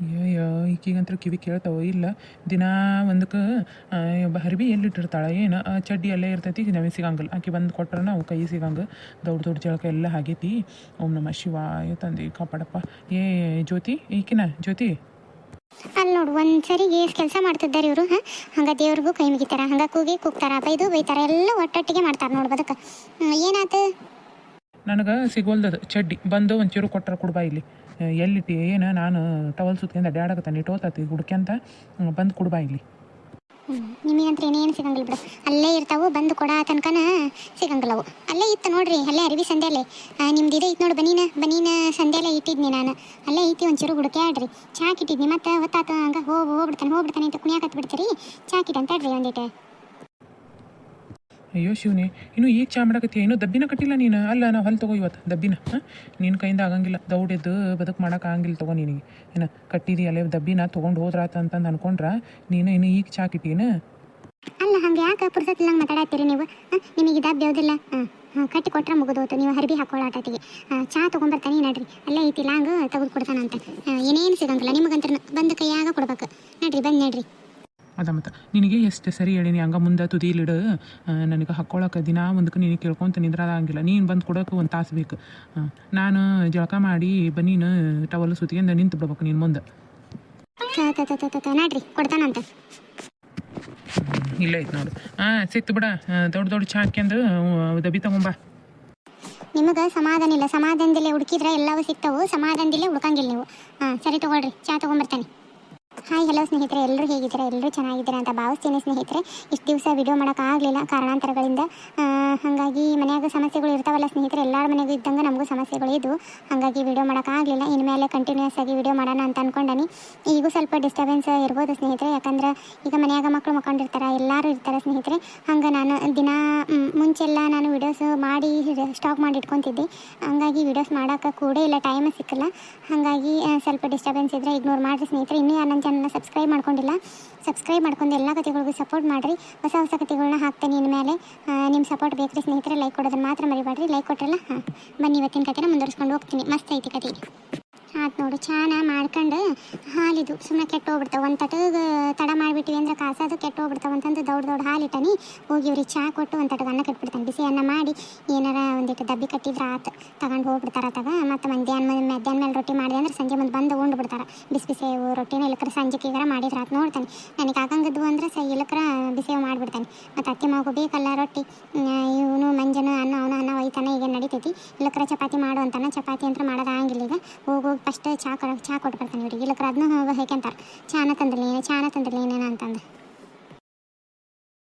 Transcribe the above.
ಅಯ್ಯಯ್ಯೋ ಈಕಿಗಂತ್ರ ಕಿವಿ ಕೇಳ್ತಾವ ಇಲ್ಲ ದಿನಾ ಒಂದಕ್ಕೆ ಹರಿಬಿ ಎಲ್ಲಿಟ್ಟಿರ್ತಾಳೆ ಏನು ಚಡ್ಡಿ ಅಲ್ಲೇ ಇರ್ತೈತಿ ನಮಗೆ ಸಿಗಂಗಿಲ್ಲ ಆಕೆ ಬಂದು ಕೊಟ್ರೆ ನಾವು ಕೈ ಸಿಗಂಗೆ ದೊಡ್ಡ ದೊಡ್ಡ ಜಳಕ ಎಲ್ಲ ಆಗೈತಿ ಓಂ ನಮ ಶಿವಾಯ ತಂದೆ ಕಾಪಾಡಪ್ಪ. ಏ ಜ್ಯೋತಿ ಈಕಿನ ಜ್ಯೋತಿ ಅಲ್ಲಿ ನೋಡು ಒಂದ್ಸರಿ ಏಸ್ ಕೆಲಸ ಮಾಡ್ತಿದ್ದಾರೆ ಇವರು. ಹಂಗೆ ದೇವ್ರಿಗೂ ಕೈ ಮುಗಿತಾರ, ಹಂಗೆ ಕೂಗಿ ಕೂಗ್ತಾರ, ಬೈದು ಬೈತಾರ, ಎಲ್ಲ ಒಟ್ಟೊಟ್ಟಿಗೆ ಮಾಡ್ತಾರೆ ನೋಡು ಬದಕ್ಕೆ. ಏನಾಯ್ತು? ನನಗೆ ಸಿಗೋಲ್ದದು ಚಡ್ಡಿ ಬಂದು ಒಂಚೂರು ಕೊಟ್ಟರೆ ಕೊಡ್ಬಾ ಇಲ್ಲಿ. ಎಲ್ಲಿಟ್ಟು ಏನು ನಾನು ಟವಲ್ ಸುತ್ಕೊಂಡು ಅಡ್ಡಾಡಕತ್ತಾನೆ ಇಟ್ಟೋತತಿ ಹುಡ್ಕ್ಯಂತ ಬಂದು ಕೊಡ್ಬಾ ಇಲ್ಲಿ. ನಿಮಗಂತ್ರ ಏನೇನು ಸಿಗಂಗಿಲ್ಲ ಬಿಡು, ಅಲ್ಲೇ ಇರ್ತಾವು, ಬಂದು ಕೊಡ ತನಕನ ಸಿಗಂಗಿಲ್ಲ ಅವು. ಅಲ್ಲೇ ಇತ್ತು ನೋಡ್ರಿ, ಅಲ್ಲೇ ಅರಿವಿ ಸಂಧ್ಯಾಲೆ ನಿಮ್ದು ಇದು ಇತ್ತು ನೋಡಿ, ಬನೀನ ಸಂಧ್ಯಾಲೆ ಇಟ್ಟಿದ್ನಿ ನಾನು. ಅಲ್ಲೇ ಐತಿ ಒಂಚೂರು ಹುಡುಕ್ಯಾಡ್ರಿ. ಚಾಕಿಟ್ಟಿದ್ನಿ ಮತ್ತು ಹೊತ್ತಾತ ಹಂಗೆ ಹೋಗ್ಬಿಡ್ತಾನೆ ಅಂತ ಕುಣಿಯಾಕತ್ ಬಿಡ್ತೀರಿ. ಚಾಕಿಟ್ ಅಂತ ಹೇಳ್ರಿ ಒಂದಿಟ್ಟು. ಅಯ್ಯೋ ಶಿವನೇ, ಇನ್ನೂ ಈಗ ಚಾ ಮಾಡಕತ್ತೀಯ, ಇನ್ನೂ ದಬ್ಬಿನ ಕಟ್ಟಿಲ್ಲ ನೀನು. ಅಲ್ಲ ನಾವು ಹೊಲ್ ತಗೋ ಇವತ್ತು ದಬ್ಬಿನ. ನಿನ್ನ ಕೈಯಿಂದ ಆಗಂಗಿಲ್ಲ, ದೌಡೆದ್ದು ಬದುಕು ಮಾಡೋಕೆ ಆಗಂಗಿಲ್ಲ ತಗೋ ನಿನಗೆ. ಏನು ಕಟ್ಟಿದಿ ಅಲ್ಲೇ ದಬ್ಬಿನ ತೊಗೊಂಡು ಹೋದ್ರಾತ ಅಂತಂದು ಅನ್ಕೊಂಡ್ರೆ ನೀನು ಇನ್ನು ಈಗ ಚಾ ಕಿಟ್ಟೀನ. ಅಲ್ಲ ಹಂಗೆ ಯಾಕೆ ಪುರ್ಸತ್ತಿಲ್ಲಂಗೆ ಮಾತಾಡತ್ತೀರಿ ನೀವು? ನಿಮಗೆ ದಬ್ಬ ಯಾವುದಿಲ್ಲ. ಕಟ್ಟಿ ಕೊಟ್ರೆ ಮುಗಿದೋತು, ನೀವು ಹರಿಬಿ ಹಾಕೊಳ್ಳಾಟತಿಗೆ. ಚಾ ತೊಗೊಂಬರ್ತಾನೆ ನಡ್ರಿ, ಅಲ್ಲೇ ಐತಿ ಲಾಂಗ್ ತೆಗೆದು ಕೊಡ್ತಾನಂತ. ಏನೇನು ಸಿಗಂಗಿಲ್ಲ ನಿಮಗಂತ, ಬಂದು ಕೈಯಾಗ ಕೊಡ್ಬೇಕು. ನಡ್ರಿ ಬಂದು ನಡ್ರಿ. ಅದ ಮತ್ತು ನಿನಗೆ ಎಷ್ಟು ಸರಿ ಹೇಳೀನಿ ಹಂಗೆ ಮುಂದೆ ತುದಿಲಿಡು. ನನಗೆ ಹಾಕ್ಕೊಳಕ್ಕೆ ದಿನ ಒಂದಕ್ಕೆ ನೀನು ಕೇಳ್ಕೊತ ನಿಂದ್ರಾಗಿಲ್ಲ. ನೀನು ಬಂದು ಕೊಡೋಕೆ ಒಂದು ತಾಸು ಬೇಕು. ನಾನು ಜಳಕ ಮಾಡಿ ಬನ್ನೀನು ಟವಲ್ ಸುತ್ತಿಗೆಂದ ನಿಂತು ಬಿಡ್ಬೇಕು ನೀನು ಮುಂದೆ. ನಡ್ರಿ ಕೊಡ್ತಾನಂತ. ಇಲ್ಲ ಐತೆ ನೋಡು. ಸಿಕ್ತು ಬಿಡ, ದೊಡ್ಡ ದೊಡ್ಡ ಚಾ ಹಾಕ್ಯಂದು ದಬ್ಬಿ ತಗೊಂಬ. ನಿಮಗೆ ಸಮಾಧಾನ ಇಲ್ಲ, ಸಮಾಧಾನದಲ್ಲೇ ಹುಡುಕಿದ್ರೆ ಎಲ್ಲವೂ ಸಿಗ್ತಾವು, ಸಮಾಧಾನದಲ್ಲೇ ಹುಡ್ಕಂಗಿಲ್ಲ ನೀವು. ಸರಿ ತಗೊಳ್ರಿ, ಚಾ ತೊಗೊಂಬರ್ತಾನೆ. ಹಾಯ್ ಹಲೋ ಸ್ನೇಹಿತರೆ, ಎಲ್ಲರೂ ಹೇಗಿದ್ದೀರಾ? ಎಲ್ಲರೂ ಚೆನ್ನಾಗಿದ್ದೀರಾ ಅಂತ ಭಾವಿಸ್ತೀನಿ ಸ್ನೇಹಿತರೆ. ಇಷ್ಟು ದಿವಸ ವಿಡಿಯೋ ಮಾಡೋಕ್ಕಾಗಲಿಲ್ಲ ಕಾರಣಾಂತರಗಳಿಂದ. ಹಾಗಾಗಿ ಮನೆಯಾಗ ಸಮಸ್ಯೆಗಳು ಇರ್ತಾವಲ್ಲ ಸ್ನೇಹಿತರೆ, ಎಲ್ಲರ ಮನೆಗೂ ಇದ್ದಂಗೆ ನಮಗೂ ಸಮಸ್ಯೆಗಳು ಇದ್ದು, ಹಾಗಾಗಿ ವಿಡಿಯೋ ಮಾಡೋಕ್ಕಾಗಲಿಲ್ಲ. ಇನ್ಮೇಲೆ ಕಂಟಿನ್ಯೂಸ್ ಆಗಿ ವಿಡಿಯೋ ಮಾಡೋಣ ಅಂತ ಅಂದ್ಕೊಂಡನಿ. ಈಗೂ ಸ್ವಲ್ಪ ಡಿಸ್ಟರ್ಬೆನ್ಸ್ ಇರ್ಬೋದು ಸ್ನೇಹಿತರೆ, ಯಾಕಂದ್ರೆ ಈಗ ಮನೆಯಾಗ ಮಕ್ಕಳು ಮಕ್ಕೊಂಡಿರ್ತಾರೆ, ಎಲ್ಲರೂ ಇರ್ತಾರೆ ಸ್ನೇಹಿತರೆ. ಹಂಗೆ ನಾನು ದಿನ ಮುಂಚೆಲ್ಲ ನಾನು ವಿಡಿಯೋಸ್ ಮಾಡಿ ಸ್ಟಾಕ್ ಮಾಡಿ ಇಟ್ಕೊತಿದ್ದೆ. ಹಂಗಾಗಿ ವಿಡಿಯೋಸ್ ಮಾಡೋಕ್ಕೆ ಕೂಡ ಇಲ್ಲ, ಟೈಮ್ ಸಿಕ್ಕಿಲ್ಲ. ಹಾಗಾಗಿ ಸ್ವಲ್ಪ ಡಿಸ್ಟರ್ಬೆನ್ಸ್ ಇದ್ದರೆ ಇಗ್ನೋರ್ ಮಾಡಿರಿ ಸ್ನೇಹಿತರೆ. ಇನ್ನೂ ಯಾರು ನನ್ನ ಚಾನಲ್ನ ಸಬ್ಸ್ಕ್ರೈಬ್ ಮಾಡ್ಕೊಂಡಿಲ್ಲ, ಸಬ್ಸ್ಕ್ರೈಬ್ ಮಾಡ್ಕೊಂಡು ಎಲ್ಲ ಕಥೆಗಳಿಗೂ ಸಪೋರ್ಟ್ ಮಾಡಿರಿ. ಹೊಸ ಹೊಸ ಕಥೆಗಳನ್ನ ಹಾಕ್ತೇನೆ ಇನ್ಮೇಲೆ. ನಿಮ್ಮ ಸಪೋರ್ಟ್ ಬೇಕ್ರಿ ಸ್ನೇಹಿತರೆ. ಲೈಕ್ ಕೊಡೋದನ್ನು ಮಾತ್ರ ಮರಿಬೇಡ್ರಿ. ಲೈಕ್ ಕೊಟ್ಟರಲ್ಲ, ಬನ್ನಿ ಇವತ್ತಿನ ಕಥೆನ ಮುಂದುವರಿಸ್ಕೊಂಡು ಹೋಗ್ತೀನಿ. ಮಸ್ತ್ ಐತಿ ಕತೆ. ಆಯ್ತು ನೋಡು, ಚಾನ ಮಾಡ್ಕೊಂಡು ಹಾಲಿದು ಸುಮ್ಮನೆ ಕೆಟ್ಟು ಹೋಗ್ಬಿಡ್ತಾವೆ. ಒಂದು ತಟಗೆ ತಡ ಮಾಡಿಬಿಟ್ಟಿವಿ ಅಂದ್ರೆ ಕಾಸದು ಕೆಟ್ಟು ಹೋಗ್ಬಿಡ್ತಾವೆ ಅಂತಂದು ದೊಡ್ಡ ಹಾಲಿಟ್ಟನಿ. ಹೋಗಿ ಇವ್ರಿಗೆ ಚಾ ಕೊಟ್ಟು ಒಂದು ತಟಗೆ ಅನ್ನ ಕಟ್ಬಿಡ್ತಾನೆ. ಬಿಸಿ ಅನ್ನ ಮಾಡಿ ಏನಾರ ಒಂದಿಟ್ಟು ದಬ್ಬಿ ಕಟ್ಟಿದ್ರೆ ಆತು, ತಗೊಂಡು ಹೋಗ್ಬಿಡ್ತಾರೆ ತಗ. ಮತ್ತು ಮಧ್ಯಾಹ್ನ ಮೇಲೆ ರೊಟ್ಟಿ ಮಾಡಿದೆ ಅಂದ್ರೆ ಸಂಜೆ ಮುಂದೆ ಬಂದು ಉಂಡು ಬಿಡ್ತಾರೆ. ಬಿಸಿ ಬಿಸಿವು ರೊಟ್ಟಿನ ಇಲ್ಲಕ್ರ ಸಂಜೆಗೆ ಈಗಾರ ಮಾಡಿದ್ರೆ ಆತು. ನೋಡ್ತಾನೆ ನನಗೆ ಆಗಂಗಿದ್ವು ಅಂದ್ರೆ ಇಲ್ಲಕ್ರ ಬಿಸಿವು ಮಾಡಿಬಿಡ್ತಾನೆ. ಮತ್ತು ಅತ್ತೆ ಮಗು ಬೇಕಲ್ಲ ರೊಟ್ಟಿ, ಇವನು ಮಂಜನು ಅವನ ಒಯ್ತಾನೆ. ಈಗ ನಡಿತೈತಿ. ಇಲ್ಲಕ್ರ ಚಪಾತಿ ಮಾಡು ಅಂತಾನೆ. ಚಪಾತಿ ಅಂತ ಮಾಡೋದಾಗಿಲ್ಲ ಈಗ. ಹೋಗಿ ಫಸ್ಟ್ ಚಾ ಕೊಟ್ಬಿಡ್ತಾನೆ ಇವ್ರಿಗೆ. ಇಲ್ಲಕ್ರ ಅದನ್ನ ಹೇಗಂತಾರೆ, ಚಾನ ತಂದ್ರಲೇನು ಅಂತಂದು.